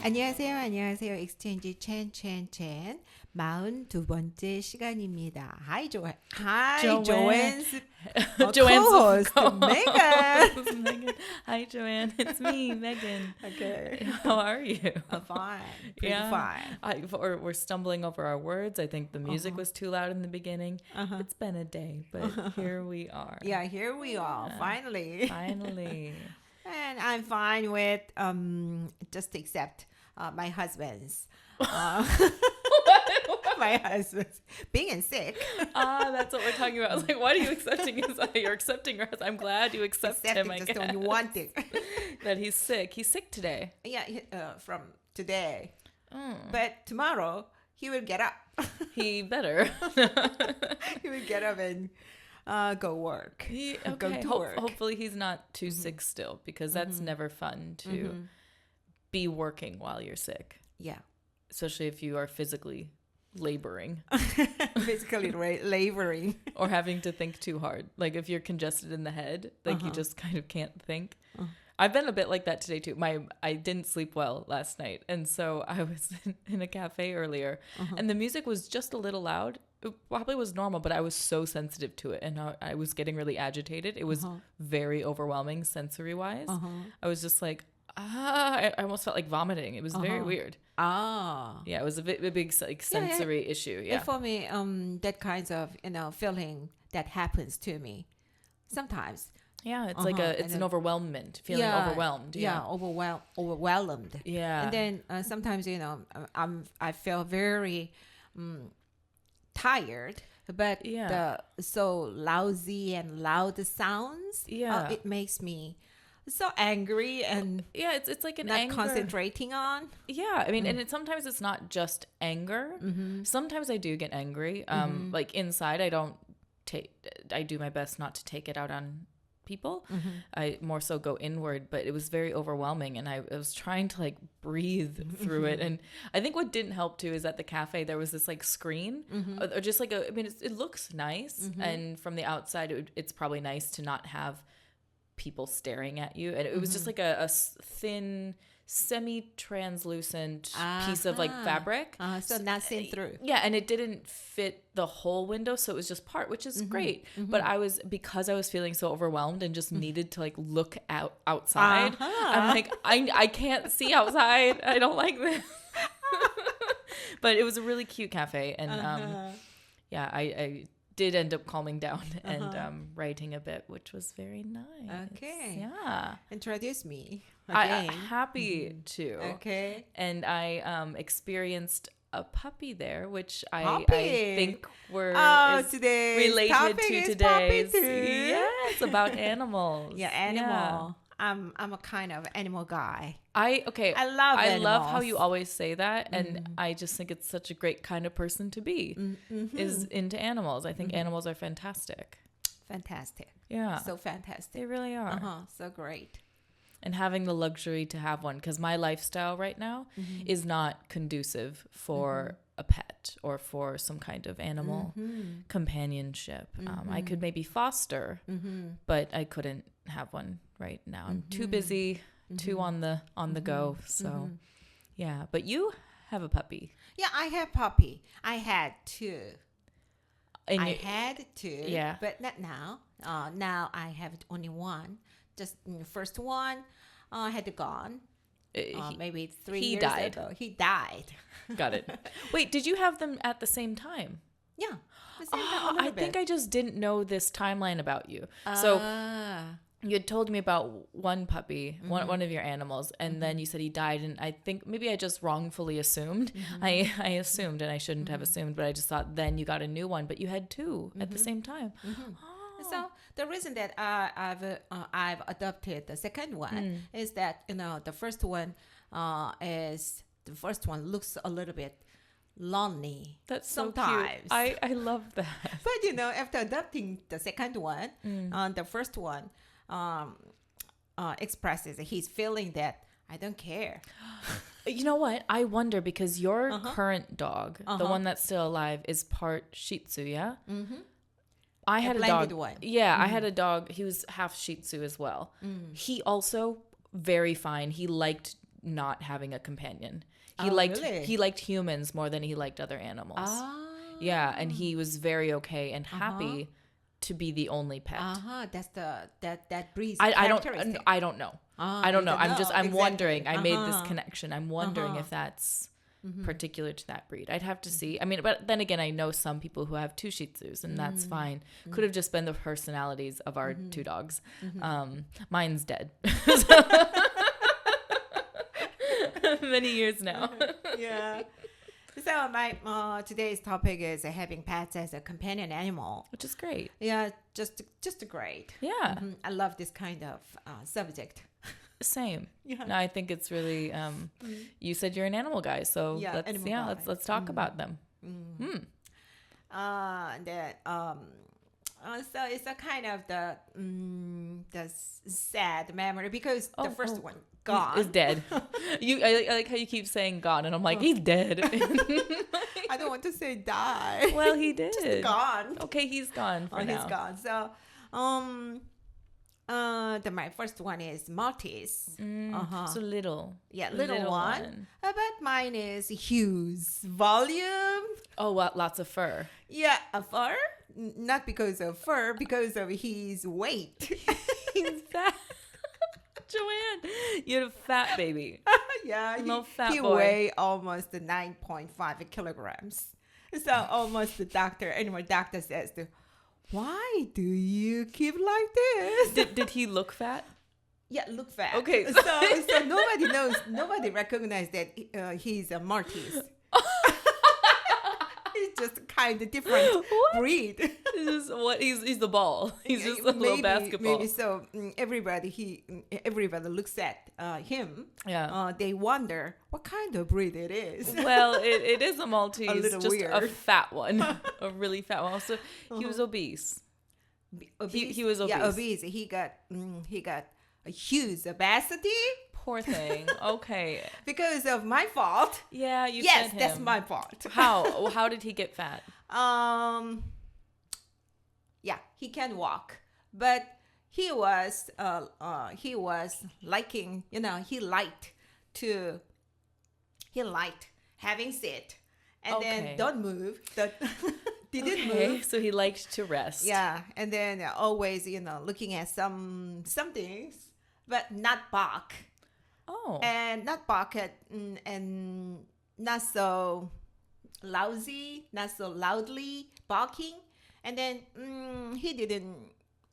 안녕하세요. 익스체인지 첸 42번째 시간입니다. Hi, Joanne. Joanne's co-host, Megan. Megan. Hi, Joanne. It's me, Megan. Okay. How are you? I'm fine. Pretty fine. We're stumbling over our words. I think the music was too loud in the beginning. It's been a day, but here we are. Yeah, here we are. Finally. And I'm fine with just except my husband's. My husband's being sick. That's what we're talking about. I was like, why are you accepting his? You're accepting us. I'm glad you accept him. I just guess. don't want it. That he's sick. He's sick today. Yeah, from today. But tomorrow he will get up. He better. He will get up and go work. Go to work. Hopefully he's not too sick still, because that's never fun to be working while you're sick. Yeah. Especially if you are physically laboring. Physically laboring. Or having to think too hard. Like if you're congested in the head, like you just kind of can't think. I've been a bit like that today too. I didn't sleep well last night. And so I was in a cafe earlier and the music was just a little loud. It probably was normal, but I was so sensitive to it and I was getting really agitated. It was very overwhelming sensory-wise. I was just like, I almost felt like vomiting. It was very weird. Yeah, it was a big like sensory issue. Yeah. And for me, that kinds of feeling that happens to me sometimes. Yeah, it's like it's an overwhelmment, feeling overwhelmed. Yeah, overwhelmed. Yeah. And then sometimes I feel very tired, but the so lousy and loud sounds. Yeah, it makes me so angry and it's like an not anger. Concentrating on. Yeah, I mean, and sometimes it's not just anger. Sometimes I do get angry. Like inside, I do my best not to take it out on people. I more so go inward, but it was very overwhelming and I was trying to like breathe through it. And I think what didn't help too is at the cafe there was this like screen or just like it looks nice and from the outside it's probably nice to not have people staring at you, and it was just like a thin semi-translucent piece of like fabric, so not seen through. Yeah, and it didn't fit the whole window, so it was just part, which is great. But because I was feeling so overwhelmed and just needed to like look outside. I'm like, I can't see outside. I don't like this. But it was a really cute cafe, and I did end up calming down and writing a bit, which was very nice. Okay. Yeah. Introduce me I'm again. happy to. Okay. And I experienced a puppy there, which I think today's related topic to is today's. Puppy too. Yes, about animals. Yeah, animal. Yeah. I'm a kind of animal guy. I love animals. how you always say that, and I just think it's such a great kind of person to be. Is into animals. I think animals are fantastic. Fantastic. Yeah, so fantastic. They really are. So great. And having the luxury to have one, because my lifestyle right now is not conducive for a pet or for some kind of animal companionship. I could maybe foster, but I couldn't have one right now. I'm too busy, too on the go. So, yeah. But you have a puppy. Yeah, I have puppy. I had two. Yeah. But not now. Now I have only one. Just the first one had gone. Maybe 3 years ago. He died. Got it. Wait, did you have them at the same time? Yeah. I think I just didn't know this timeline about you. So you had told me about one puppy, one of your animals, and then you said he died, and I think maybe I just wrongfully assumed. I assumed, and I shouldn't have assumed, but I just thought then you got a new one, but you had two at the same time. So the reason that I've adopted the second one is that the first one looks a little bit lonely. That's so sometimes. Cute. I love that. But after adopting the second one, the first one expresses his feeling that I don't care. You know what? I wonder because your current dog, the one that's still alive, is part Shih Tzu, yeah? I had a dog. One. Yeah, I had a dog. He was half Shih Tzu as well. He also very fine. He liked not having a companion. Really? He liked humans more than he liked other animals. Yeah, and he was very okay and happy to be the only pet. That's that breeds I don't characteristic. I don't know. I don't know. I'm exactly. wondering. I made this connection. I'm wondering if that's particular to that breed. I'd have to see. I mean, but then again, I know some people who have 2 Shih Tzus, and that's fine. Could have just been the personalities of our 2 dogs. Mine's dead. Many years now. Yeah. So my today's topic is having pets as a companion animal, Which is great. Yeah, just great. Yeah. I love this kind of subject. Same. Yeah. No, I think it's really you said you're an animal guy, so let's talk about them. So it's a kind of the sad memory because the first one gone is dead. I like how you keep saying gone, and I'm like, he's dead. I don't want to say die. Well, he did. Just gone. Okay, he's gone for now. He's gone. So my first one is Maltese. So little. Yeah, little one. But mine is huge volume. Oh, well, lots of fur. Yeah, a fur. Not because of fur, because of his weight. He's fat. Joanne, you're a fat baby. Yeah, fat he boy. weigh almost 9.5 kilograms. So almost the animal doctor says, why do you keep like this? Did he look fat? Yeah, look fat. Okay. So nobody recognized that he's a Maltese. He's just kind of different breed. He's the ball. He's just a little basketball. Maybe so. Everybody looks at him. Yeah. They wonder what kind of breed it is. Well, it is a Maltese. A little just weird. A fat one. A really fat one. Also, he was obese. He was obese. Yeah, obese. He got a huge obesity. Poor thing. Okay. Because of my fault. Yeah, you Yes, said him. that's my fault. How did he get fat? Yeah, he can walk, but he was liking, he liked having sit and then don't move. Didn't move. So he liked to rest. Yeah, and then always, looking at some things, but not bark. Oh. And not bark and not so lousy, not so loudly barking. And then he didn't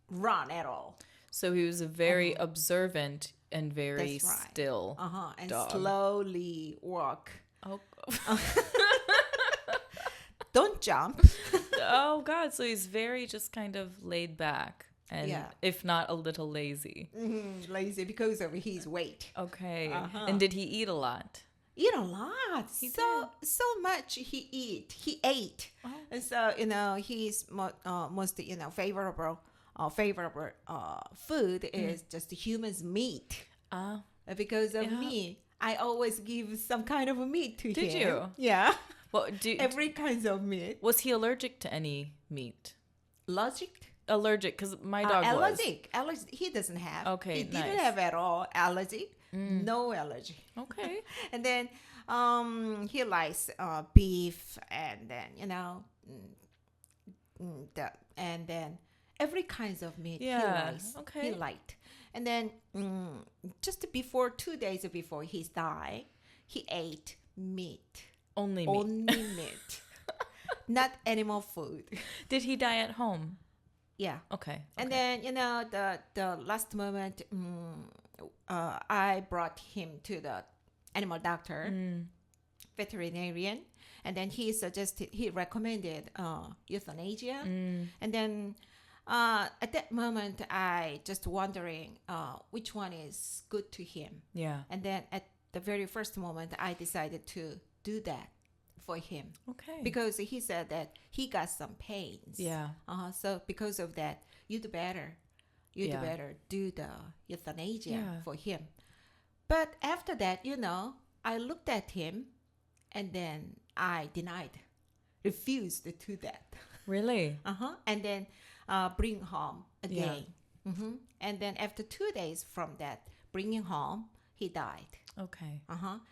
run at all. So he was a very observant and very still And dog. slowly walk. Oh. Don't jump. Oh, God. So he's very just kind of laid back. And if not a little lazy. Lazy because of his weight. Okay. And did he eat a lot? Eat a lot. So much he ate. Oh. And so, his most favorable food is just human's meat. Because of me, I always give some kind of meat to him. Did you? Yeah. Well, every kind of meat. Was he allergic to any meat? Allergic, because my dog was. Allergic. He doesn't have. Okay, He didn't have at all allergy. No allergy. Okay. And then he likes beef, and then and then every kinds of meat he likes. Okay. He liked. And then just 2 days before he died, he ate meat. Only meat. Not animal food. Did he die at home? Yeah. Okay. And then the last moment, I brought him to the animal doctor, veterinarian, and then he recommended euthanasia. And then at that moment, I just wondering which one is good to him. Yeah. And then at the very first moment, I decided to do that for him. Okay. Because he said that he got some pains. Yeah. So because of that, you'd better do the euthanasia for him. But after that, I looked at him and then I refused to do that. Really? And then bring home again. And then after 2 days from that, bringing home, he died. Okay.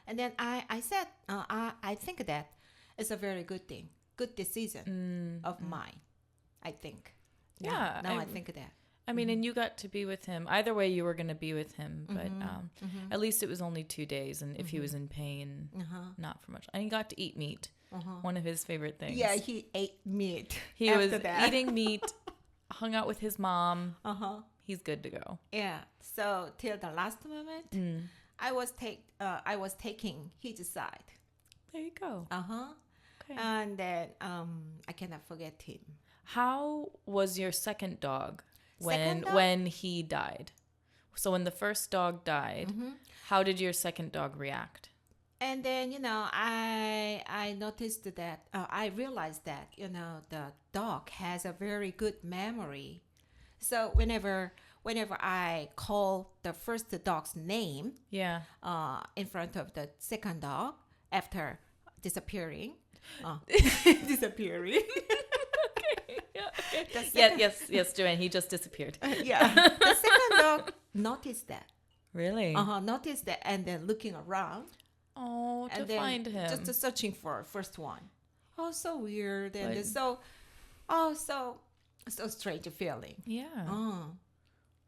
And then I said, I think that it's a very good thing, good decision of mine, I think. Yeah. Now I think that. I mean, and you got to be with him. Either way, you were going to be with him. But at least it was only 2 days. And if he was in pain, not for much. And he got to eat meat. One of his favorite things. Yeah, he ate meat. He after was that. eating meat, hung out with his mom. He's good to go. Yeah. So till the last moment, I was taking his side. There you go. Okay. And then I cannot forget him. How was your second dog when he died? So when the first dog died, how did your second dog react? And then, I noticed that, I realized that, the dog has a very good memory. So whenever I call the first dog's name in front of the second dog after disappearing. Disappearing. Yes, Joanne, he just disappeared. The second dog noticed that. Really? Noticed that and then looking around. Oh, to find him. Just searching for first one. Oh, so weird. And Like, so strange feeling. Yeah.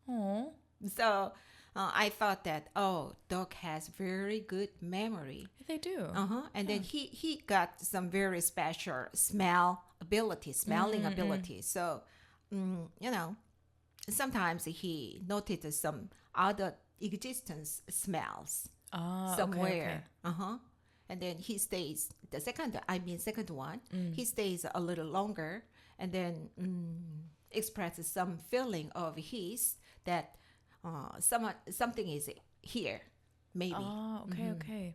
Oh. So I thought that, dog has very good memory. They do. And then he got some very special smelling ability. So, sometimes he noticed some other existence smells somewhere. Okay. And then he stays, the second one, he stays a little longer and then expresses some feeling of his that something is here, maybe. Oh, okay.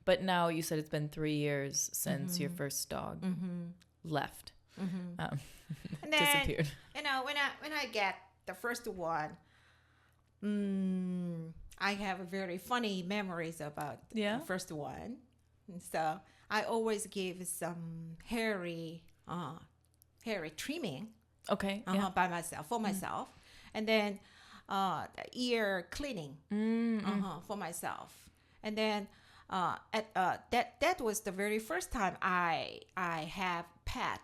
But now you said it's been 3 years since your first dog left. And then, disappeared. When I get the first one, I have very funny memories about the first one. And so I always give some hairy trimming. Okay. By myself, for myself. And then the ear cleaning for myself. And then that was the very first time I have pet.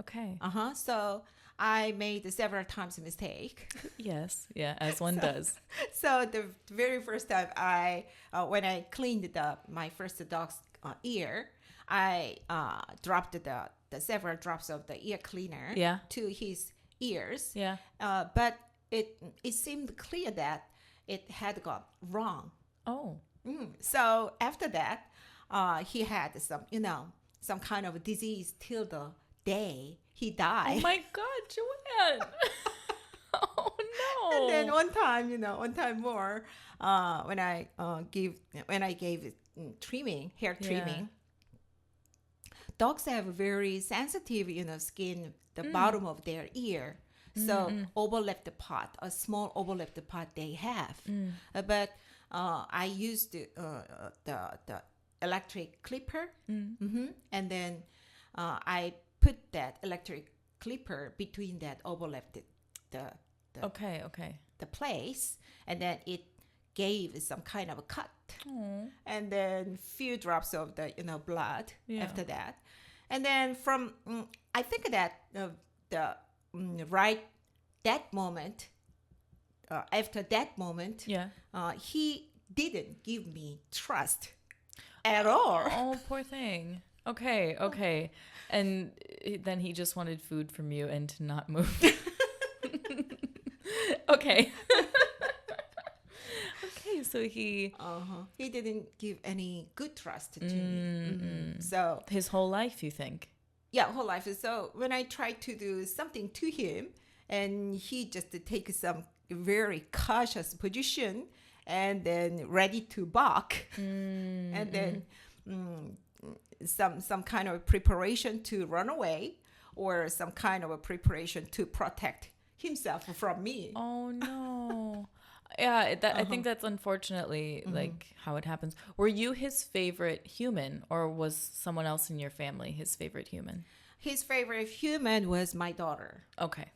Okay. So I made several times a mistake. Yes. Yeah, as one does. So the very first time when I cleaned my first dog's ear, I dropped the several drops of the ear cleaner to his ears. Yeah. But it seemed clear that it had gone wrong. Oh. So after that, he had some kind of disease till the day he died. Oh my God, Joanne! Oh no! And then one time more, when I gave hair trimming. Dogs have very sensitive, skin, the bottom of their ear. So overlapped part, a small overlapped part they have. But I used the electric clipper, and then I put that electric clipper between that overlapped the place, and then it gave some kind of a cut. And then few drops of the blood after that. And then from I think that right that moment, after that moment, he didn't give me trust at all. Oh, poor thing. Okay. And then he just wanted food from you and to not move. Okay. Okay, so he didn't give any good trust to me. So his whole life, you think? Yeah, whole life. So when I tried to do something to him, and he just takes some very cautious position, and then ready to bark, and then some kind of preparation to run away, or some kind of a preparation to protect himself from me. Oh no. Yeah, I think that's unfortunately like how it happens. Were you his favorite human, or was someone else in your family his favorite human? his favorite human was my daughter. Okay.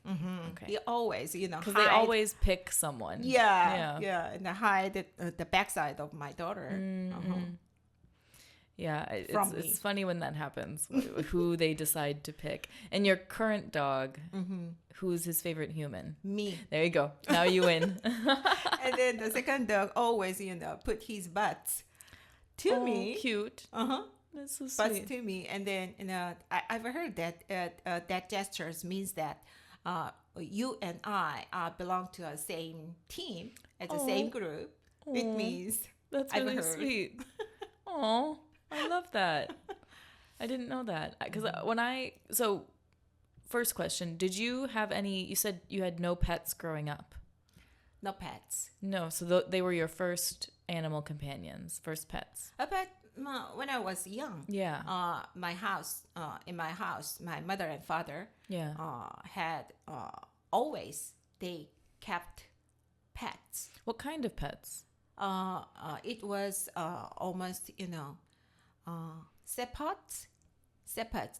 Okay. He always, because they always pick someone. Yeah, and hide the backside of my daughter. Yeah, it's funny when that happens, who they decide to pick. And your current dog, who's his favorite human? Me. There you go. Now you win. And then the second dog always, put his butts to me. Cute. That's so sweet. Butts to me. And then, I've heard that that gestures means that you and I belong to a same team, at the same group. It means that's really sweet. Oh. I love that. I didn't know that. Because so first question, did you have any, you said you had no pets growing up? No pets. No, so they were your first animal companions, first pets. But when I was young, my house, my mother and father had always, they kept pets. What kind of pets? It was almost, Shepherds,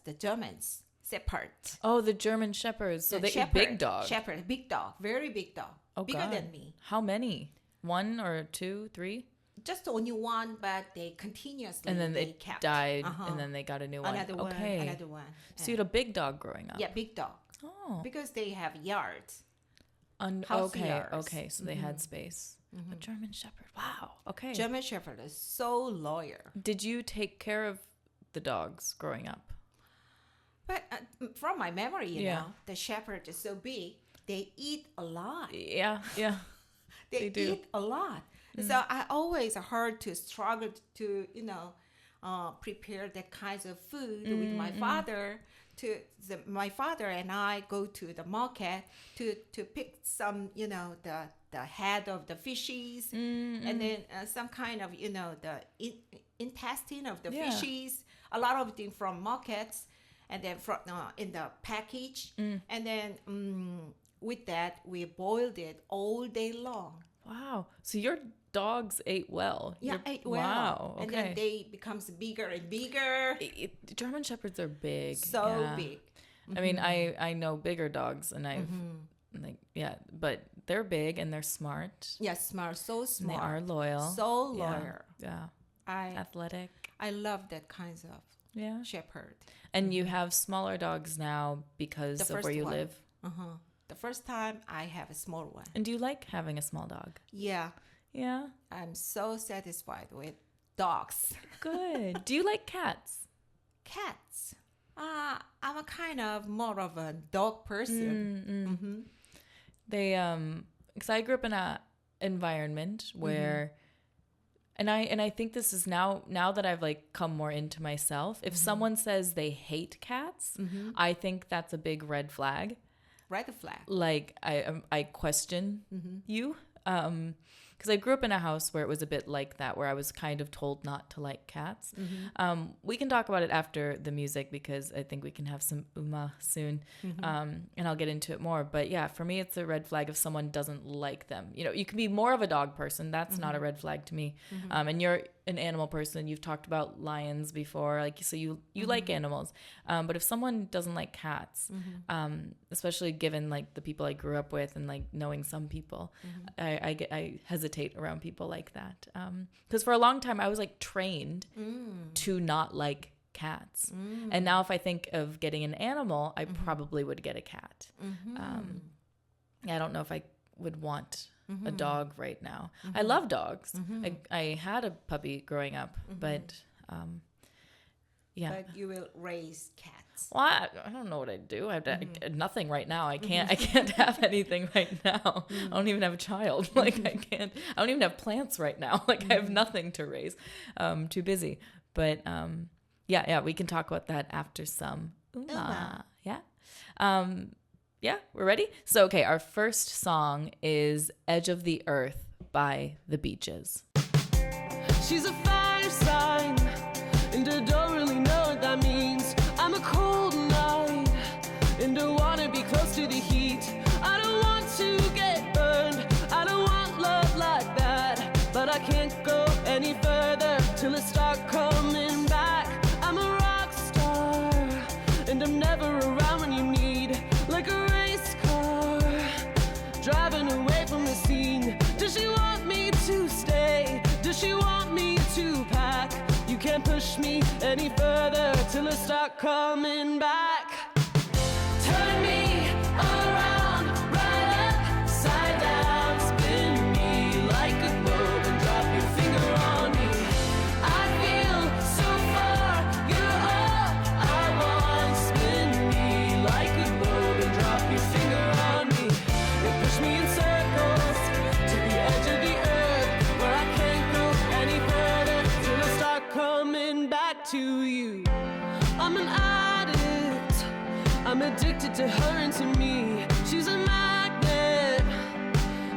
the Germans, Shepherds. Oh, the German Shepherds. So they big dog. Shepherd, big dog, very big dog. Oh, bigger God. than me. How many? 1 or 2, 3? Just only one, but they continuously and then they kept. Died, and then they got a new one. Another one. So you had a big dog growing up. Yeah, big dog. Oh. Because they have yards. Okay. So they had space. A German Shepherd. Wow. Okay. German Shepherd is so loyal. Did you take care of the dogs growing up? But from my memory, you know, the Shepherd is so big. They eat a lot. Yeah. They do. Eat a lot. So I always heard to struggle to, prepare that kinds of food with my father. My father and I go to the market to pick some, the head of the fishes, and then some kind of, the intestine of the fishes. A lot of things from markets, and then from in the package, and then with that we boiled it all day long. Wow! So your dogs ate well. Ate well. Wow. Okay. And then they becomes bigger and bigger. German Shepherds are big. So big. I mean, I know bigger dogs, and I've but they're big and they're smart. Yeah, smart. So smart. And they are loyal. So loyal. Yeah. Athletic. I love that kinds of shepherd. And you have smaller dogs now because of where you live. The first time I have a small one. And do you like having a small dog? Yeah. Yeah. I'm so satisfied with dogs. Good. Do you like cats? Cats. I'm a kind of more of a dog person. They because I grew up in a environment where and I think this is now that I've like come more into myself. If someone says they hate cats, I think that's a big red flag. Red flag. Like I question you. Because I grew up in a house where it was a bit like that, where I was kind of told not to like cats. We can talk about it after the music because I think we can have some soon, and I'll get into it more. But yeah, for me, it's a red flag if someone doesn't like them. You can be more of a dog person. That's not a red flag to me. And you're an animal person. You've talked about lions before, like so you like animals. But if someone doesn't like cats, especially given like the people I grew up with and like knowing some people, I hesitate around people like that. Because for a long time I was like trained to not like cats. And now if I think of getting an animal, I probably would get a cat. I don't know if I would want a dog right now. I love dogs. I had a puppy growing up, but But you will raise cats. Well, I don't know what I'd do. I have nothing right now. I can't have anything right now. I don't even have a child. Like I don't even have plants right now. Like I have nothing to raise. Too busy. But we can talk about that after some Yeah, we're ready? So, okay, our first song is Edge of the Earth by The Beaches. She's a fire sign, and I don't really know what that means. I'm a cold night, and I want to be close to the heat. I don't want to get burned, I don't want love like that. But I can't go any further till I start coming back. I'm a rock star, and I'm never can't push me any further till I start coming back. Turn me around, right upside down, spin me like a globe and drop your finger on me. I feel so far, you're all I want. Spin me like a globe and drop your finger on me. You push me in circles to the edge of the earth, where I can't go any further till I start coming back to you. I'm an addict, I'm addicted to her and to me. She's a magnet,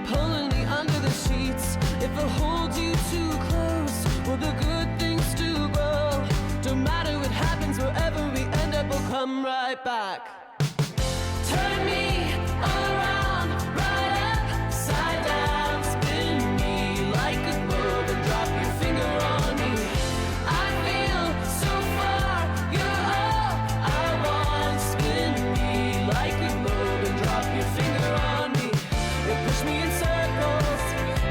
pulling me under the sheets. If I hold you too close, will the good things do grow? Don't matter what happens, wherever we end up, we'll come right back. Turn me around, right upside down, spin me like a globe and drop your finger on me. I feel so far, you're all I want. Spin me like a globe and drop your finger on me. You push me in circles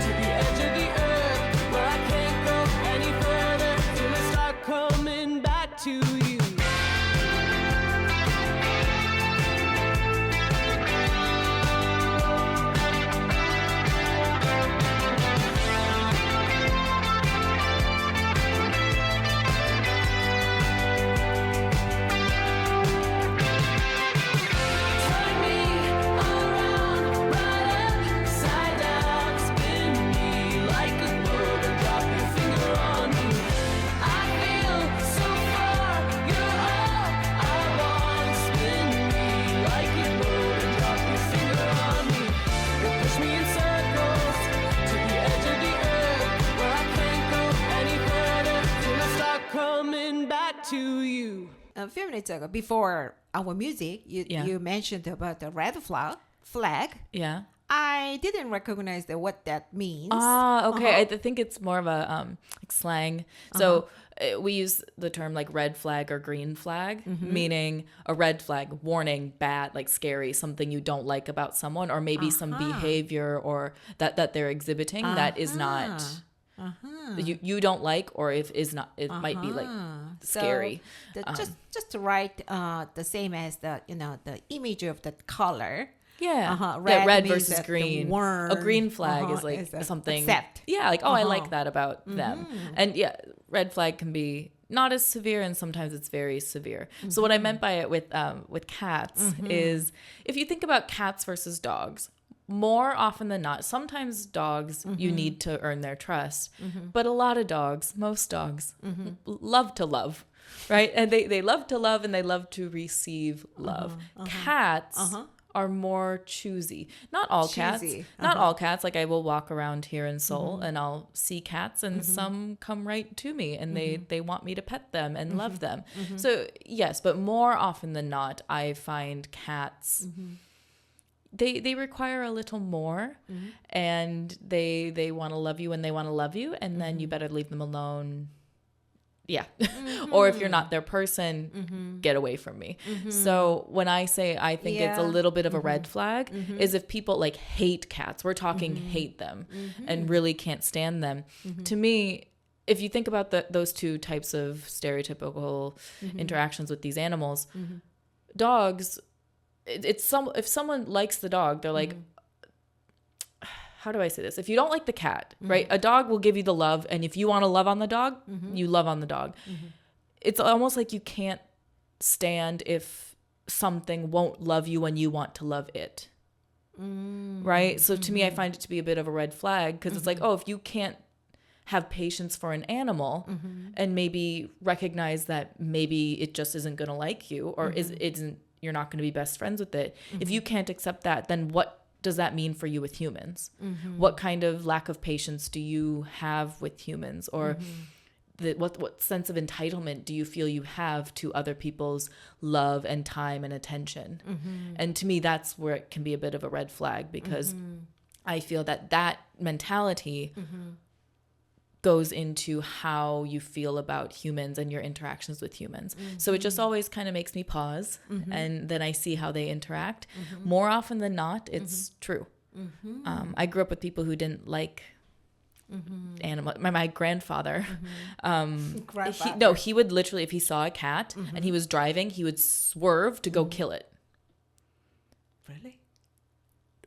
to the edge of the earth, where I can't go any further till I start coming back to you. Turn me around, right upside down, spin me like a globe and drop your finger on me. I feel so far, you're all I want. Spin me like a globe and drop your finger on me. You push me in circles to the edge of the earth, where I can't go any further till I start coming back to you. A few minutes ago, before our music, you mentioned about the red flag. Yeah. I didn't recognize what that means. Ah, okay. I think it's more of a like slang. So we use the term like red flag or green flag, meaning a red flag, warning, bad, like scary, something you don't like about someone, or maybe some behavior or that they're exhibiting that is not you don't like, or if is not, it might be like scary. So just to write the same as the the image of the color. Yeah, red versus green. A green flag is like something. Accept. Yeah, like I like that about them. And yeah, red flag can be not as severe, and sometimes it's very severe. So what I meant by it with cats is, if you think about cats versus dogs, more often than not, sometimes dogs you need to earn their trust, but a lot of dogs, most dogs, love to love. Right? And they love to love, and they love to receive love. Cats are more choosy. Not all cats. Not all cats. Like I will walk around here in Seoul and I'll see cats, and some come right to me and they want me to pet them and love them. So yes, but more often than not, I find cats they require a little more, and they want to love you when they want to love you, and then you better leave them alone. Yeah. Or if you're not their person, get away from me. So when I say I think it's a little bit of a red flag, is if people like hate cats, we're talking hate them and really can't stand them. To me, if you think about those two types of stereotypical interactions with these animals, dogs, if someone likes the dog, they're like, how do I say this? If you don't like the cat, right? A dog will give you the love, and if you want to love on the dog, you love on the dog. It's almost like you can't stand if something won't love you when you want to love it. Right? So to me, I find it to be a bit of a red flag, because it's like, oh, if you can't have patience for an animal and maybe recognize that maybe it just isn't going to like you, or you're not going to be best friends with it. If you can't accept that, then what does that mean for you with humans? What kind of lack of patience do you have with humans? Or what sense of entitlement do you feel you have to other people's love and time and attention? And to me, that's where it can be a bit of a red flag, because I feel that mentality goes into how you feel about humans and your interactions with humans. So it just always kind of makes me pause, and then I see how they interact. More often than not, it's true. I grew up with people who didn't like animal. My grandfather, Grandfather. he would literally, if he saw a cat and he was driving, he would swerve to go kill it. Really?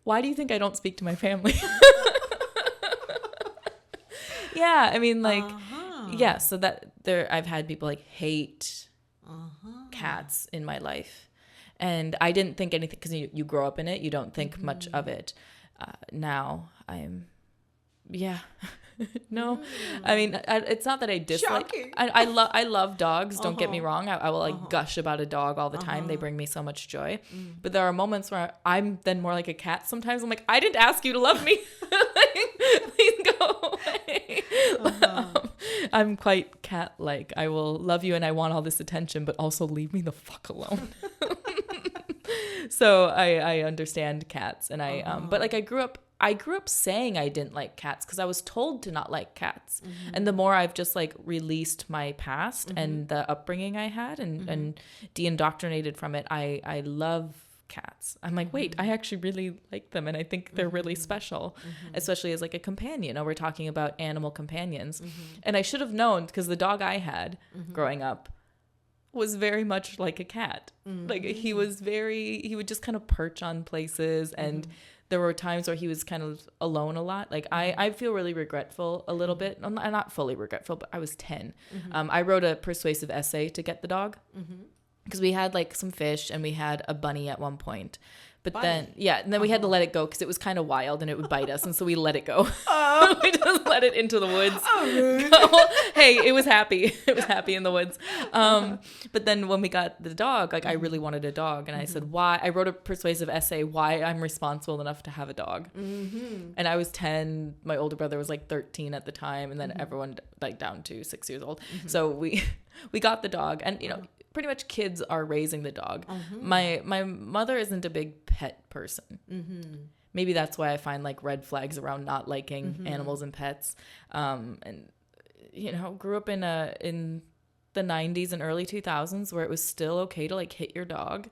Why do you think I don't speak to my family? Yeah, I mean, like, yeah. So that I've had people like hate cats in my life, and I didn't think anything because you grow up in it. You don't think much of it. Now no, I mean, it's not that I dislike. I love dogs. Don't get me wrong. I will like gush about a dog all the time. They bring me so much joy. But there are moments where I'm then more like a cat. Sometimes I'm like, I didn't ask you to love me. Please go away. I'm quite cat-like. I will love you and I want all this attention, but also leave me the fuck alone. So I understand cats, and but like I grew up saying I didn't like cats because I was told to not like cats. And the more I've just like released my past and the upbringing I had and de-indoctrinated from it, I love cats. I'm like, wait, I actually really like them, and I think they're really special, especially as like a companion. We're talking about animal companions. And I should have known because the dog I had growing up was very much like a cat. Like he would just kind of perch on places, and there were times where he was kind of alone a lot. Like I feel really regretful a little bit. I'm not fully regretful, but I was 10. I wrote a persuasive essay to get the dog because we had like some fish and we had a bunny at one point. But then we had to let it go because it was kind of wild and it would bite us. And so we let it go. We just let it into the woods. Hey, it was happy. It was happy in the woods. But then when we got the dog, like I really wanted a dog. And I said, why? I wrote a persuasive essay why I'm responsible enough to have a dog. And I was 10. My older brother was like 13 at the time. And then everyone like down to 6 years old. So we got the dog. And, you know, pretty much kids are raising the dog. My mother isn't a big pet person. Maybe that's why I find like red flags around not liking animals and pets. And you know, grew up in the 90s and early 2000s where it was still okay to like hit your dog,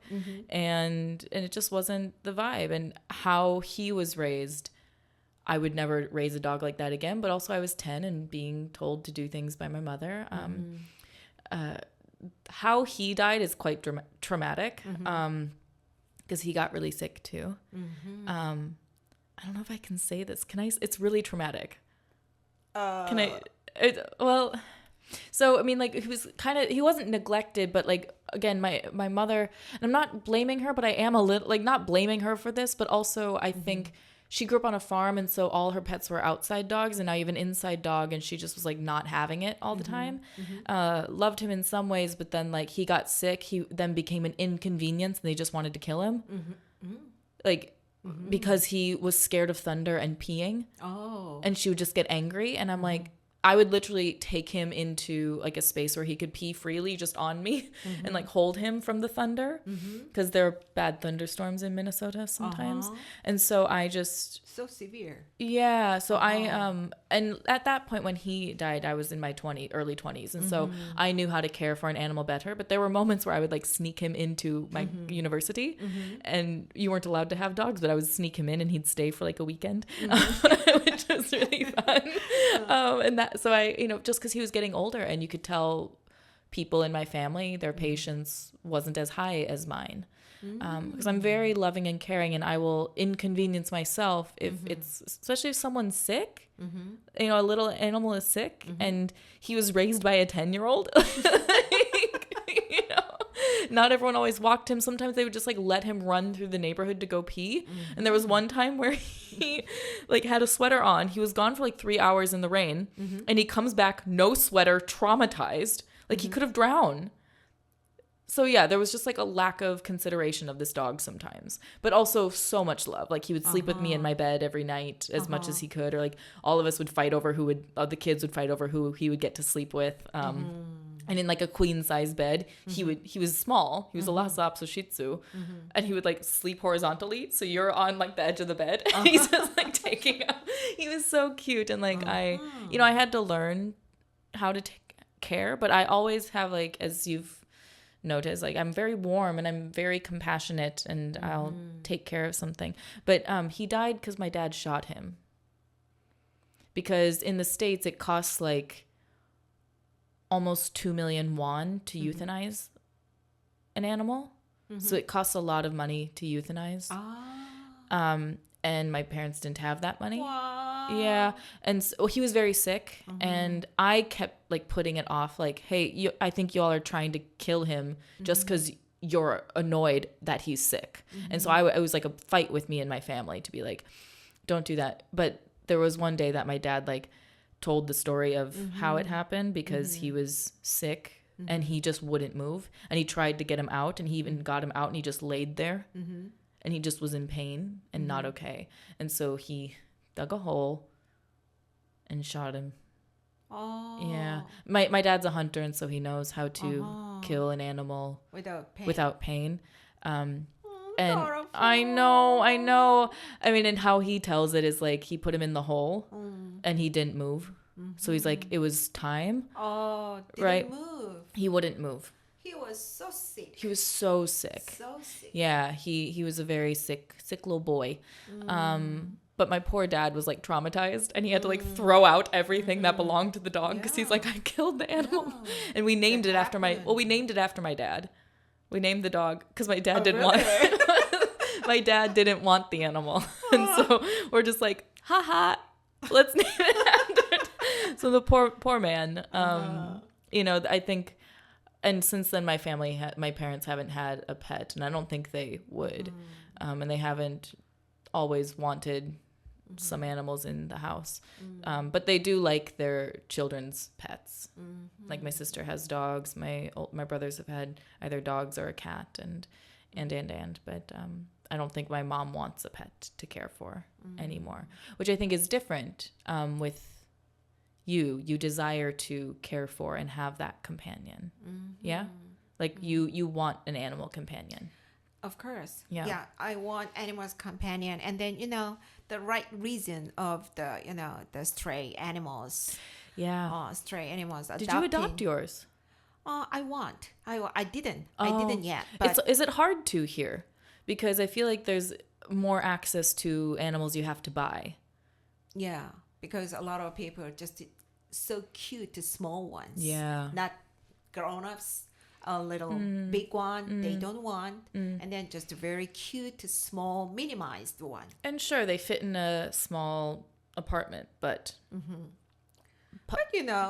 and it just wasn't the vibe. And how he was raised, I would never raise a dog like that again. But also I was 10 and being told to do things by my mother. How he died is quite traumatic because he got really sick too. I don't know if I can say this. Can I? It's really traumatic. Can I? So I mean, like he wasn't neglected, but like again, my mother, and I'm not blaming her, but I am a little like not blaming her for this, but also I think she grew up on a farm, and so all her pets were outside dogs, and now you have an inside dog, and she just was like not having it all the time. Loved him in some ways, but then like he got sick, he then became an inconvenience, and they just wanted to kill him, like because he was scared of thunder and peeing. And she would just get angry, and I'm like, I would literally take him into like a space where he could pee freely just on me and like hold him from the thunder because there are bad thunderstorms in Minnesota sometimes. And so I just... So severe. Yeah. So and at that point when he died, I was in my early 20s. And so I knew how to care for an animal better. But there were moments where I would like sneak him into my university and you weren't allowed to have dogs, but I would sneak him in and he'd stay for like a weekend, which was really fun. And that, so I, you know, just because he was getting older and you could tell people in my family, their patience wasn't as high as mine. Because I'm very loving and caring, and I will inconvenience myself if it's, especially if someone's sick, you know, a little animal is sick and he was raised by a 10-year-old. You know, not everyone always walked him. Sometimes they would just like let him run through the neighborhood to go pee. And there was one time where he like had a sweater on. He was gone for like 3 hours in the rain and he comes back, no sweater, traumatized. Like he could have drowned. So yeah, there was just like a lack of consideration of this dog sometimes, but also so much love. Like he would sleep with me in my bed every night as much as he could, or like all of us would fight over the kids would fight over who he would get to sleep with. And in like a queen size bed, he was small. He was a Lhasa Apso Shih Tzu, and he would like sleep horizontally. So you're on like the edge of the bed. He's just like taking up. He was so cute. And like I had to learn how to take care, but I always have like, as you've notice, like I'm very warm and I'm very compassionate and I'll take care of something. But he died because my dad shot him. because in the States it costs like almost 2 million won to euthanize an animal. So it costs a lot of money to euthanize. And my parents didn't have that money. Wow. Yeah. And so he was very sick, and I kept like putting it off, like, hey, I think y'all are trying to kill him just because you're annoyed that he's sick. And so it was like a fight with me and my family to be like, don't do that. But there was one day that my dad like told the story of how it happened, because he was sick and he just wouldn't move, and he tried to get him out, and he even got him out, and he just laid there and he just was in pain and not okay. And so he dug a hole and shot him. Oh. Yeah. My dad's a hunter, and so he knows how to kill an animal without pain. And Adorable. I know. I mean, and how he tells it is like he put him in the hole and he didn't move. So he's like, it was time. Oh, didn't right? move. He wouldn't move. He was so sick. He was so sick. So sick. Yeah, he was a very sick little boy. But my poor dad was like traumatized, and he had to like throw out everything that belonged to the dog, because he's like, I killed the animal. And we named it after my dad. We named the dog because my dad didn't want my dad didn't want the animal. And so we're just like, haha, let's name it after it. So the poor man, you know, I think, and since then my parents haven't had a pet, and I don't think they would. And they haven't always wanted some animals in the house. But they do like their children's pets. Like my sister has dogs. My brothers have had either dogs or a cat and. But I don't think my mom wants a pet to care for anymore, which I think is different with you. You desire to care for and have that companion. Yeah? Like you want an animal companion. Of course. Yeah. I want animals companion, and then the right reason of the stray animals. Yeah. Stray animals. Did you adopt yours? I didn't yet. But Is it hard to here? Because I feel like there's more access to animals you have to buy. Yeah, because a lot of people are just so cute to small ones. Yeah. Not grown-ups. A little big one they don't want, and then just a very cute small minimized one. And sure, they fit in a small apartment, but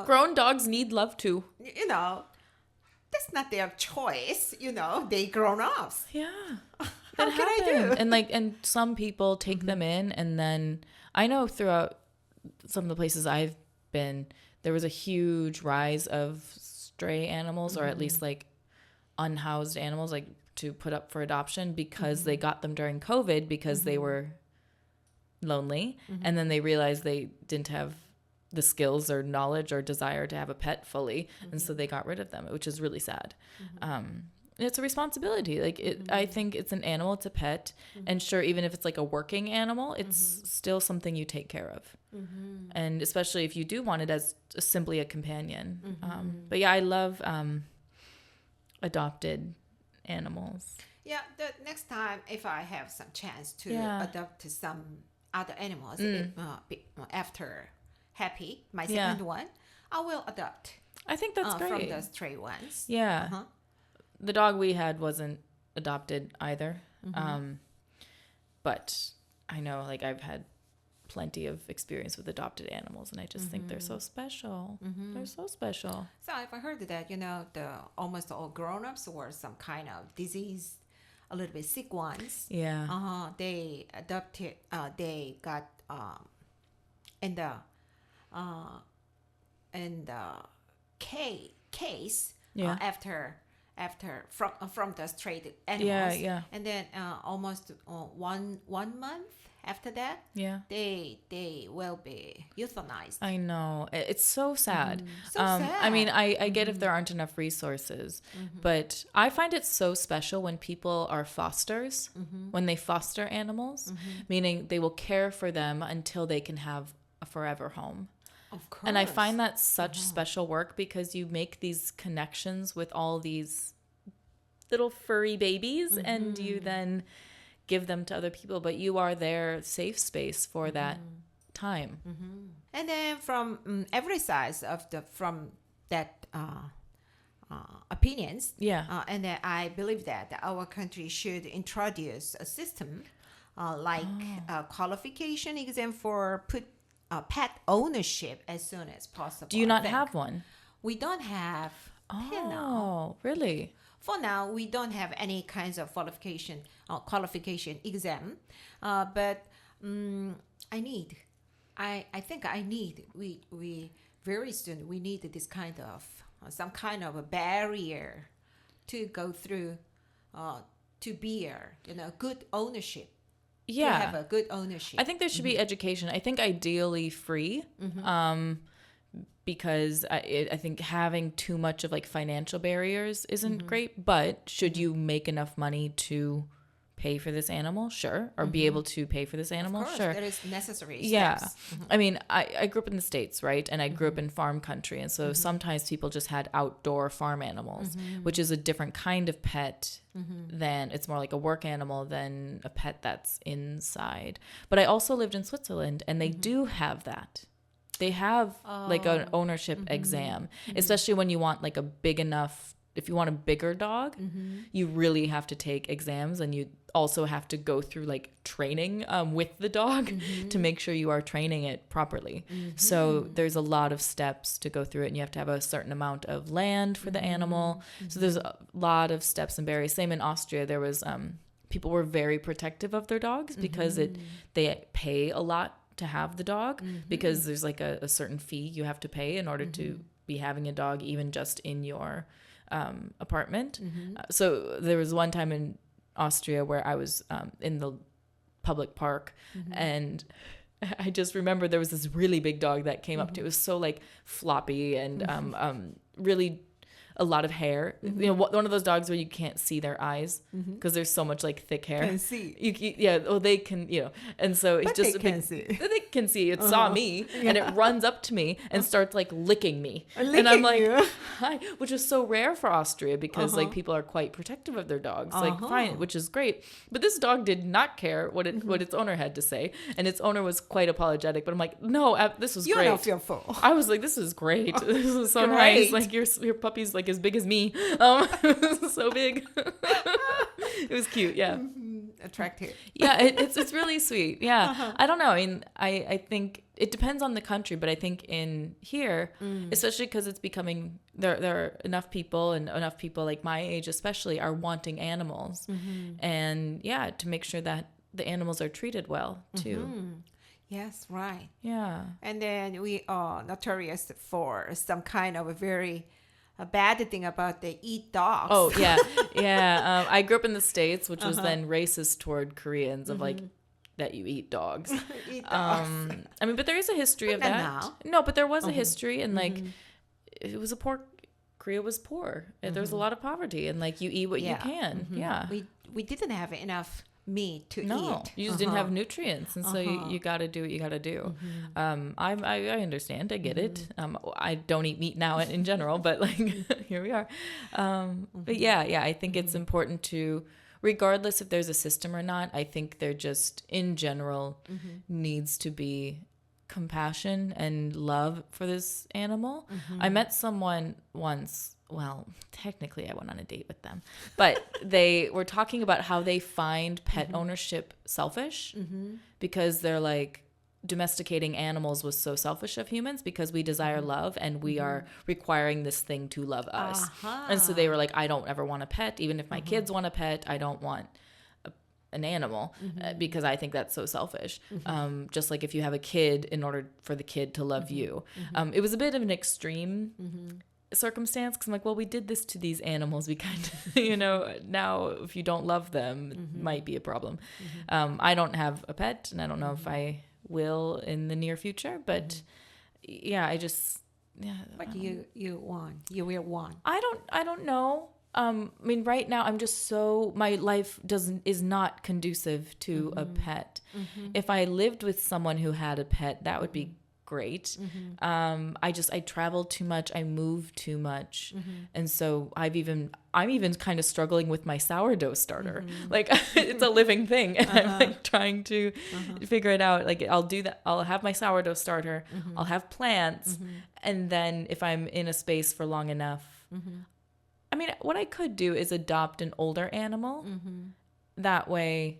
grown dogs need love too. That's not their choice. They grown ups. Yeah. How can I do? And some people take them in, and then I know throughout some of the places I've been, there was a huge rise of stray animals, or at least like unhoused animals, like to put up for adoption, because they got them during COVID because they were lonely, and then they realized they didn't have the skills or knowledge or desire to have a pet fully, and so they got rid of them, which is really sad. It's a responsibility. Like I think it's an animal, it's a pet, and sure, even if it's like a working animal, it's still something you take care of. And especially if you do want it as simply a companion. But yeah, I love adopted animals. Yeah, the next time if I have some chance to adopt some other animals after Happy, my second one, I will adopt. I think that's great. From the stray ones. Yeah. The dog we had wasn't adopted either. But I know, like, I've had plenty of experience with adopted animals, and I just think they're so special. They're so special. So I've heard that, the almost all grown-ups were some kind of disease, a little bit sick ones. Yeah. They adopted, they got in the case after from the stray animals. Yeah. And then almost 1 month after that, they will be euthanized. I know. It's so sad. Sad. I mean, I get if there aren't enough resources, but I find it so special when people are fosters, when they foster animals, meaning they will care for them until they can have a forever home. Of course. And I find that such special work, because you make these connections with all these little furry babies, and you then give them to other people, but you are their safe space for that time. And then from every side of from that opinions, and then I believe that our country should introduce a system like qualification exam for pet ownership as soon as possible. Do you not have one? We don't have pet now. Oh, really? For now, we don't have any kinds of qualification exam, but I think I need. We very soon we need this kind of some kind of a barrier to go through to be a good ownership. Yeah, to have a good ownership. I think there should be education. I think ideally free. Because I think having too much of like financial barriers isn't great, but should you make enough money to pay for this animal? Sure. Or be able to pay for this animal? Of course, sure. that is necessary Yeah. steps. I mean, I grew up in the States, right? And I grew up in farm country. And so sometimes people just had outdoor farm animals, which is a different kind of pet than, it's more like a work animal than a pet that's inside. But I also lived in Switzerland and they do have that. They have like an ownership exam, especially when you want like a big enough, if you want a bigger dog, you really have to take exams and you also have to go through like training with the dog to make sure you are training it properly. So there's a lot of steps to go through it and you have to have a certain amount of land for the animal. So there's a lot of steps and barriers. Same in Austria, there was, people were very protective of their dogs because they pay a lot to have the dog because there's like a certain fee you have to pay in order to be having a dog even just in your apartment. So there was one time in Austria where I was in the public park and I just remember there was this really big dog that came up to. It was so like floppy and really a lot of hair. You know, one of those dogs where you can't see their eyes because there's so much like thick hair. Can see. They can, you know. And so it's just they can see. They can see. It saw me and it runs up to me and starts like licking me. Licking and I'm like, you. hi, which is so rare for Austria because like people are quite protective of their dogs. Like fine, which is great. But this dog did not care what its owner had to say, and its owner was quite apologetic. But I'm like, no, this was You great. don't feel full. I was like, this is great. This is so Great. nice. Like your puppy's like as big as me. So big. It was cute. Yeah. Attractive. Yeah. It's really sweet. Yeah. I don't know. I mean, I think it depends on the country, but I think in here, especially because it's becoming, there are enough people like my age, especially are wanting animals and to make sure that the animals are treated well too. Yes, right. Yeah. And then we are notorious for some kind of a bad thing about they eat dogs. Oh, yeah. Yeah. I grew up in the States, which was then racist toward Koreans of like that you eat dogs. Eat dogs. I mean, but there is a history of But not that. now. No, but there was a history and like it was Korea was poor. There was a lot of poverty and like you eat what you can. Yeah. We didn't have enough meat to No, eat. you just didn't have nutrients, and so you got to do what you got to do. I understand, I get it. I don't eat meat now in general, but like here we are. But yeah, I think it's important to, regardless if there's a system or not, I think there just in general needs to be compassion and love for this animal. I met someone once. Well, technically I went on a date with them, but they were talking about how they find pet ownership selfish because they're like, domesticating animals was so selfish of humans because we desire love and we are requiring this thing to love us. And so they were like, I don't ever want a pet. Even if my kids want a pet, I don't want an animal because I think that's so selfish. Just like if you have a kid in order for the kid to love you. It was a bit of an extreme circumstance because I'm like, well, we did this to these animals. We kind of, now if you don't love them, it might be a problem. I don't have a pet and I don't know if I will in the near future, but But you will want. I don't know. I mean, right now I'm just so, my life is not conducive to a pet. If I lived with someone who had a pet, that would be great. I travel too much. I move too much. And so I'm even kind of struggling with my sourdough starter. Like it's a living thing. And I'm like trying to figure it out. Like I'll do that. I'll have my sourdough starter. I'll have plants. And then if I'm in a space for long enough, I mean, what I could do is adopt an older animal. That way,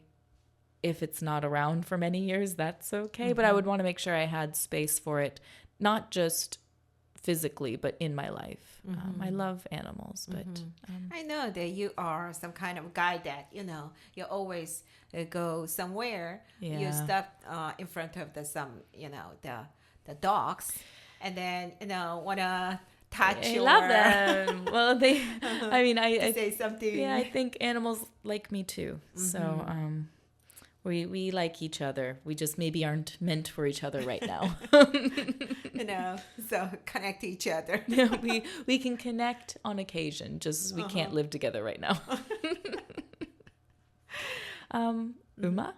if it's not around for many years, that's okay. But I would want to make sure I had space for it, not just physically, but in my life. I love animals, but... I know that you are some kind of guy that, you always go somewhere. Yeah. You stop in front of the dogs, and then, want to touch I your... love them. Well, I say something. Yeah, I think animals like me too. So... We like each other. We just maybe aren't meant for each other right now. So connect to each other. Yeah, we can connect on occasion. Just we can't live together right now. Uma?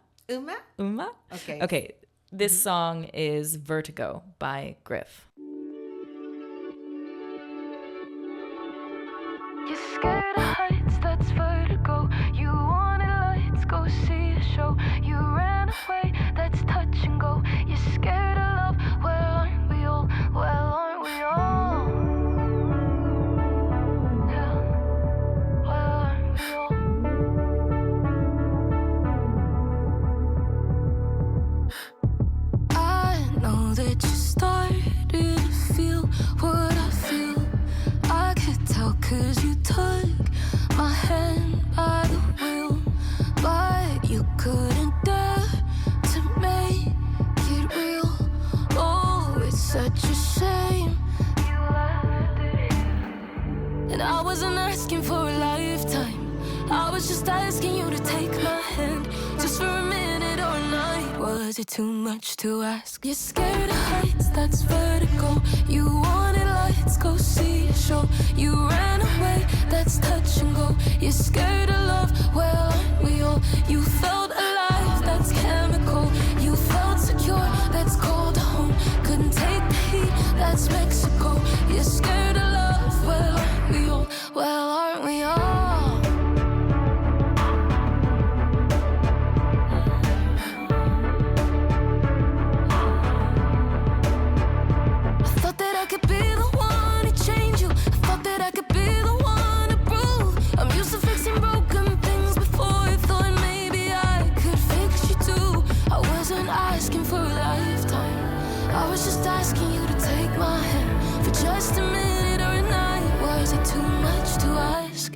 Uma? Okay. Okay. This song is Vertigo by Griff. You're scared of heights, that's vertigo. You wanted lights, go see a show. You ran away, that's touch and go. You're scared of love, well aren't we all? Well aren't we all? Yeah, well aren't we all? I know that you started to feel what I feel. I could tell 'cause you took my hand by the wheel, but you couldn't dare to make it real. Oh, it's such a shame you left it here. And I wasn't asking for a lifetime, I was just asking you to take my hand, just for a minute or a night. Was it too much to ask? You're scared of heights, that's vertigo. You wanted lights, go see a show. You ran away, that's touch and go. You're scared of love, well aren't we all? You felt alive, that's chemical. You felt secure, that's cold home. Couldn't take the heat, that's Mexico. You're scared of love, well aren't we all? Well aren't we all? I could be the one to change you. I thought that I could be the one to prove. I'm used to fixing broken things before. I thought maybe I could fix you too. I wasn't asking for a lifetime, I was just asking you to take my hand for just a minute or a night. Was it too much to ask?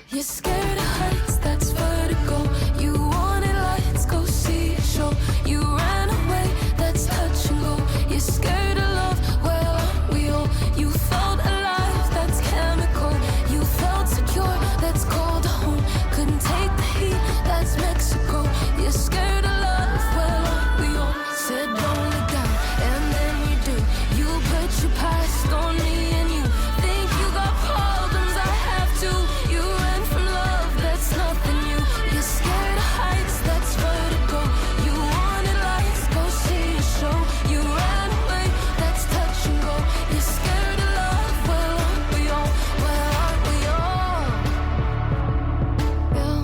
You're scared of heights, that's vertigo. You wanted lights, go see a show. You ran away, that's touch and go. You're scared of love, you felt alive, that's chemical. You felt secure, that's cold home. Couldn't take the heat, that's Mexico. You're scared of love, well aren't we all? Said don't look down, and then you do. You put your past on me, and you think you got problems, I have to. You ran from love, that's nothing new. You're scared of heights, that's vertigo. You wanted lights, go see a show. You ran away, that's touch and go. You're scared of love, well aren't we all? Well aren't we all? Yeah.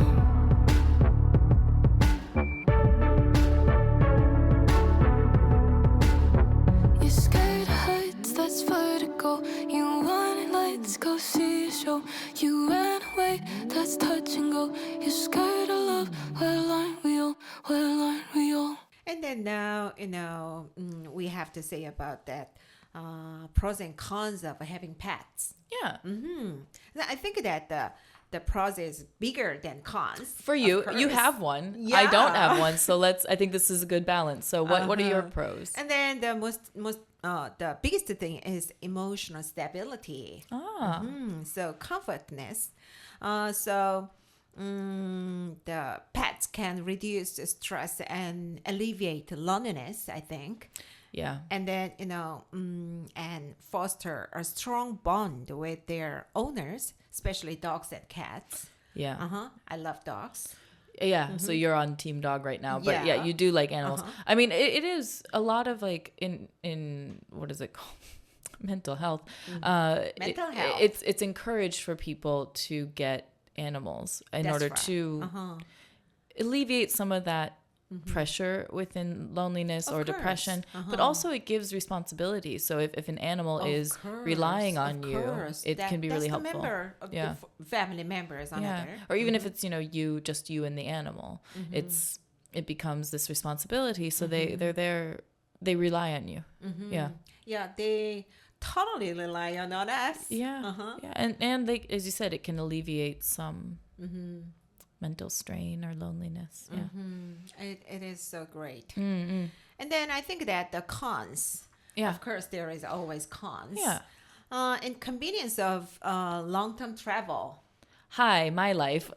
You're scared of heights, that's vertigo. You wanted lights, go see a show. You ran away, that's touch and go. You're scared of love, well aren't we all? Well aren't we all? And then now, we have to say about that pros and cons of having pets. Yeah. I think that the pros is bigger than cons. For you, you have one. Yeah. I don't have one. So I think this is a good balance. So what are your pros? And then the the biggest thing is emotional stability. So comfortness. The pets can reduce stress and alleviate loneliness, I think. Yeah. And then, and foster a strong bond with their owners, especially dogs and cats. Yeah. I love dogs. Yeah, so you're on team dog right now, but yeah, you do like animals. I mean, it is a lot of like in what is it called? Mental health. Mental health. It's encouraged for people to get animals in order to alleviate some of that pressure within loneliness or depression, but also it gives responsibility. So if an animal is relying on you, it can be really helpful. Member of the family members on it. Or even if it's just you and the animal, it becomes this responsibility. So they're there, they rely on you. Yeah, they totally rely on us. Yeah, and they, as you said, it can alleviate some mental strain or loneliness. It is so great. And then I think that the cons, of course there is always cons. And convenience of long-term travel. Hi, my life.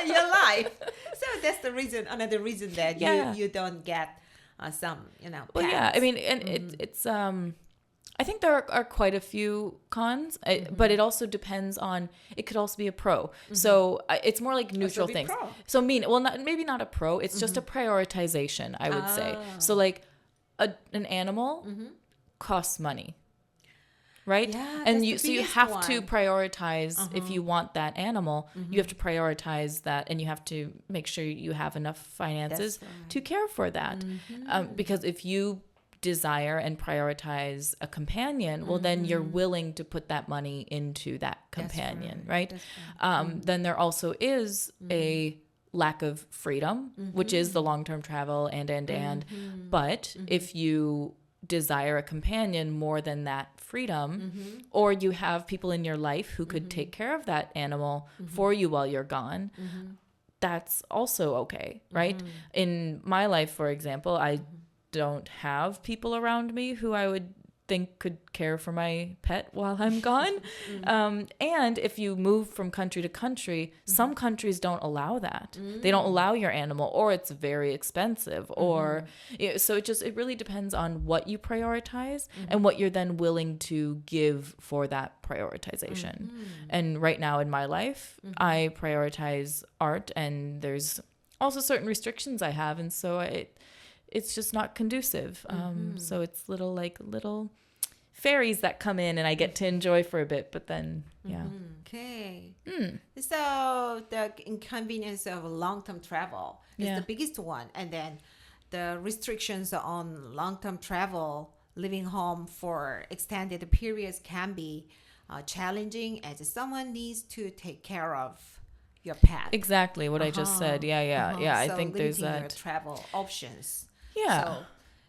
Your life. So that's the reason, another reason that you don't get some, pets. Well, yeah, I mean, and it's I think there are quite a few cons, but it also depends on, it could also be a pro. So it's more like neutral things. Pro. So maybe not a pro, it's just a prioritization, I would say. So like an animal costs money. Right? Yeah, and that's you have to prioritize if you want that animal, you have to prioritize that, and you have to make sure you have enough finances to care for that. Because if you desire and prioritize a companion, well, then you're willing to put that money into that companion, right? Then there also is a lack of freedom, which is the long-term travel and. But if you desire a companion more than that freedom, or you have people in your life who could take care of that animal for you while you're gone, that's also okay, right? In my life, for example, I don't have people around me who I would think could care for my pet while I'm gone. And if you move from country to country, some countries don't allow that. They don't allow your animal, or it's very expensive, or so it really depends on what you prioritize and what you're then willing to give for that prioritization. And right now in my life, I prioritize art, and there's also certain restrictions I have, and so it's just not conducive. So it's little fairies that come in and I get to enjoy for a bit, but then, Okay. So the inconvenience of long-term travel is the biggest one. And then the restrictions on long-term travel, living home for extended periods can be challenging, as someone needs to take care of your pet. Exactly what I just said. Yeah. I So think there's limiting your that. travel options. Yeah. So,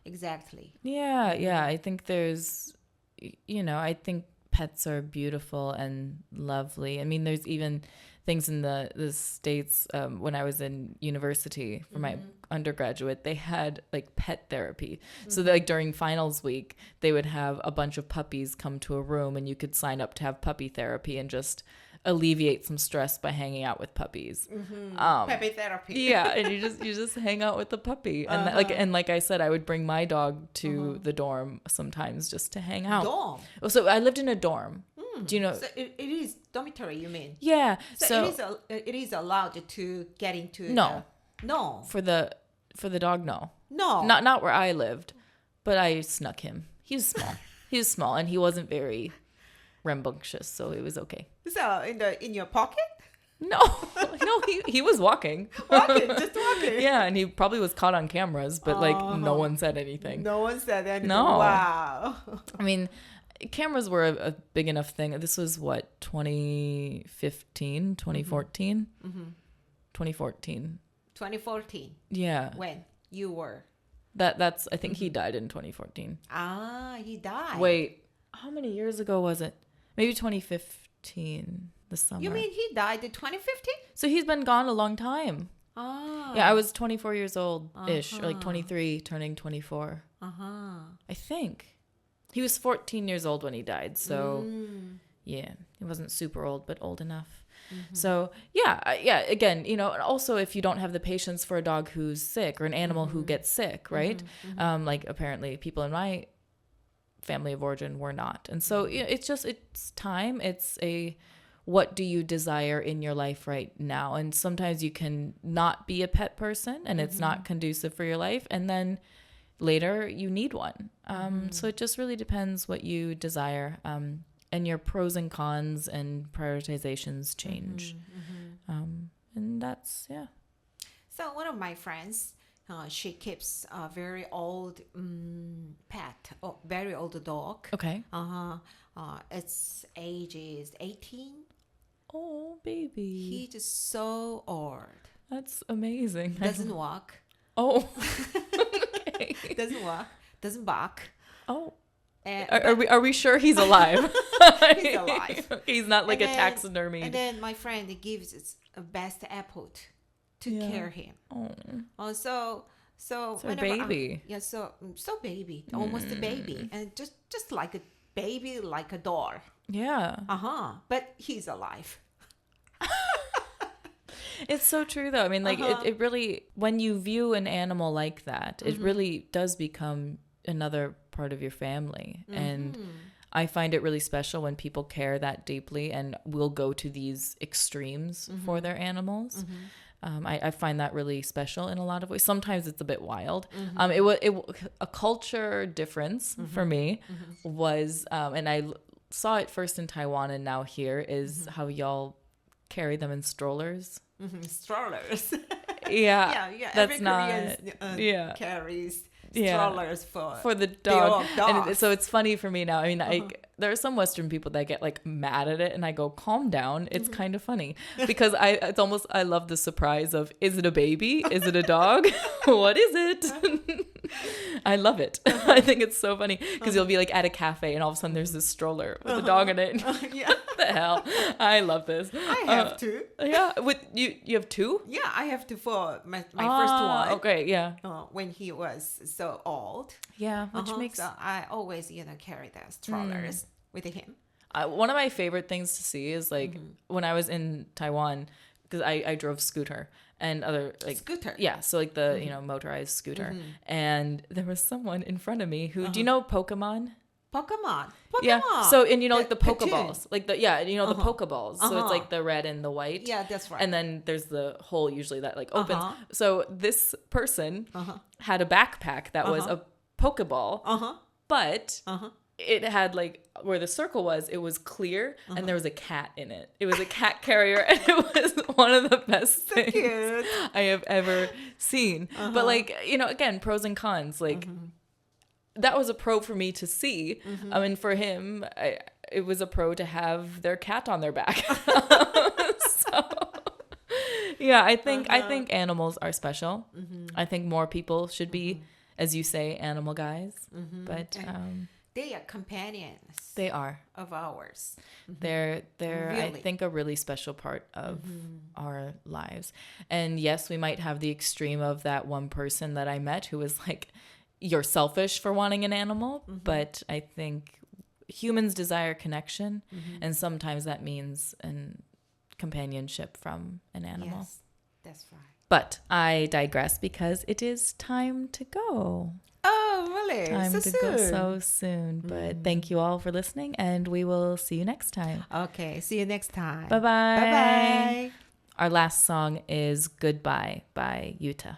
exactly. Yeah. I think there's, I think pets are beautiful and lovely. I mean, there's even things in the States. When I was in university for my undergraduate, they had like pet therapy. So like during finals week, they would have a bunch of puppies come to a room, and you could sign up to have puppy therapy and just alleviate some stress by hanging out with puppies. Puppy therapy. Yeah, and you just hang out with the puppy, and like I said, I would bring my dog to the dorm sometimes just to hang out. Dorm. So I lived in a dorm. Do you know? So it is dormitory, you mean? Yeah. So it is allowed to get into. No. No. For the dog, no. No. Not where I lived, but I snuck him. He was small, and he wasn't very rambunctious, so it was okay. So in your pocket? No, he was walking. Just walking. Yeah, and he probably was caught on cameras, but like no one said anything. No one said anything. No. Wow. I mean, cameras were a big enough thing. This was what, 2015, 2014? 2014. 2014. Yeah. When you were? That's I think he died in 2014. He died. Wait, how many years ago was it? Maybe 2015, the summer. You mean he died in 2015? So he's been gone a long time. Yeah, I was 24 years old-ish, or like 23, turning 24. I think. He was 14 years old when he died, so yeah, he wasn't super old, but old enough. So yeah, again, also if you don't have the patience for a dog who's sick or an animal who gets sick, right? Like apparently people in my family of origin were not. And so it's time. It's a what do you desire in your life right now? And sometimes you can not be a pet person and it's not conducive for your life. And then later you need one. So it just really depends what you desire. And your pros and cons and prioritizations change. And that's, yeah. So one of my friends, she keeps a very old pet, very old dog. Okay. Its age is 18. Oh, baby. He's just so old. That's amazing. Doesn't walk. Oh. Okay. Doesn't walk. Doesn't bark. Oh. And, Are we sure he's alive? He's alive. He's not like and a then, taxidermy. And then my friend gives its best apple to care him. Oh. So baby. So baby, almost a baby, and just like a baby, like a doll. Yeah. But he's alive. It's so true though. I mean, like it really, when you view an animal like that, it really does become another part of your family. And I find it really special when people care that deeply and will go to these extremes for their animals. I find that really special in a lot of ways. Sometimes it's a bit wild. A culture difference for me was, and I saw it first in Taiwan and now here, is how y'all carry them in strollers. Strollers. Yeah. Yeah. That's Every not. Korean carries strollers for the dog. dog. And so it's funny for me now. I mean, there are some Western people that get like mad at it, and I go, calm down. It's kind of funny because I love the surprise of, is it a baby? Is it a dog? What is it? I love it. I think it's so funny because you'll be like at a cafe and all of a sudden there's this stroller with a dog in it. Yeah. What the hell? I love this. I have two. Yeah. With you have two? Yeah, I have two for my first one. Okay, yeah. When he was so old. Yeah, which makes... So I always, carry the strollers with him. One of my favorite things to see is like when I was in Taiwan, because I drove scooter and other like Scooter. Yeah, so like the motorized scooter, and there was someone in front of me who do you know Pokemon? Pokemon. Yeah. So and like the cartoon. Pokeballs, like the the Pokeballs. So it's like the red and the white. Yeah, that's right. And then there's the hole usually that like opens. So this person had a backpack that was a Pokeball, but it had like where the circle was, it was clear and there was a cat in it. It was a cat carrier and it was one of the best things cute. I have ever seen. But like, again, pros and cons. Like that was a pro for me to see. I mean, for him, it was a pro to have their cat on their back. So yeah, I think animals are special. I think more people should be, as you say, animal guys. But they are companions. They are of ours. They're Really? I think a really special part of our lives. And yes, we might have the extreme of that one person that I met who was like, you're selfish for wanting an animal, but I think humans desire connection, and sometimes that means companionship from an animal. Yes, that's right. But I digress because it is time to go. Oh, really? Time so to soon. go so soon. But thank you all for listening, and we will see you next time. Okay, see you next time. Bye-bye. Bye-bye. Our last song is Goodbye by Yuta.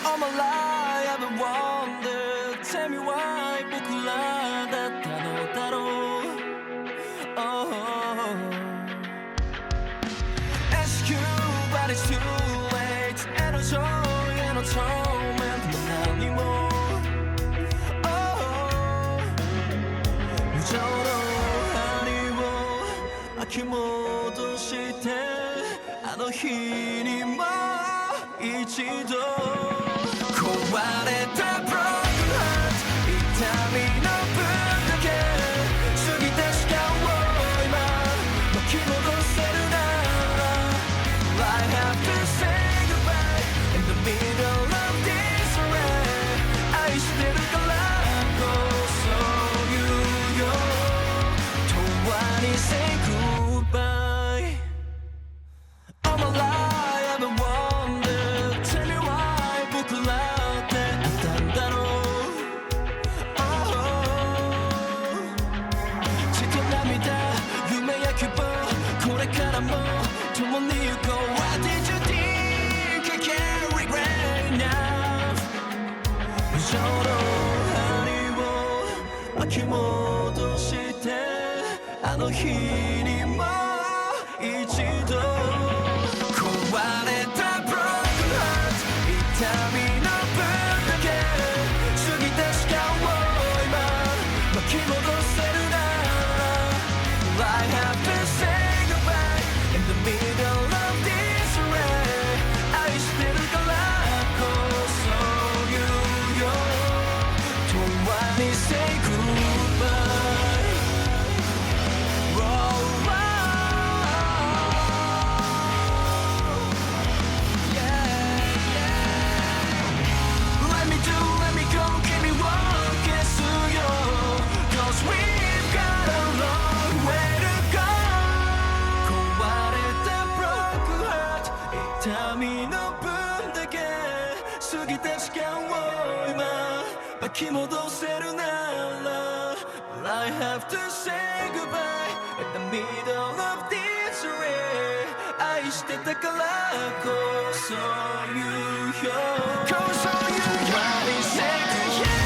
All my life I've been wondering, tell me why 僕らだったのだろう Ask you but it's too late 애の joy 애の torment 뭐何も無情の針を巻き戻してあの日にも一度壊れた broken heart 痛みの分だけ過ぎた時間を今巻き戻せるなら I have to say goodbye in the middle of this rain 愛してるからこそ言うよ永遠に say goodbye All my life I've been wanting 近を今巻き戻せるなら But I have to say goodbye in the middle of this rain 愛してたからこそ言うよ Cause all you got is say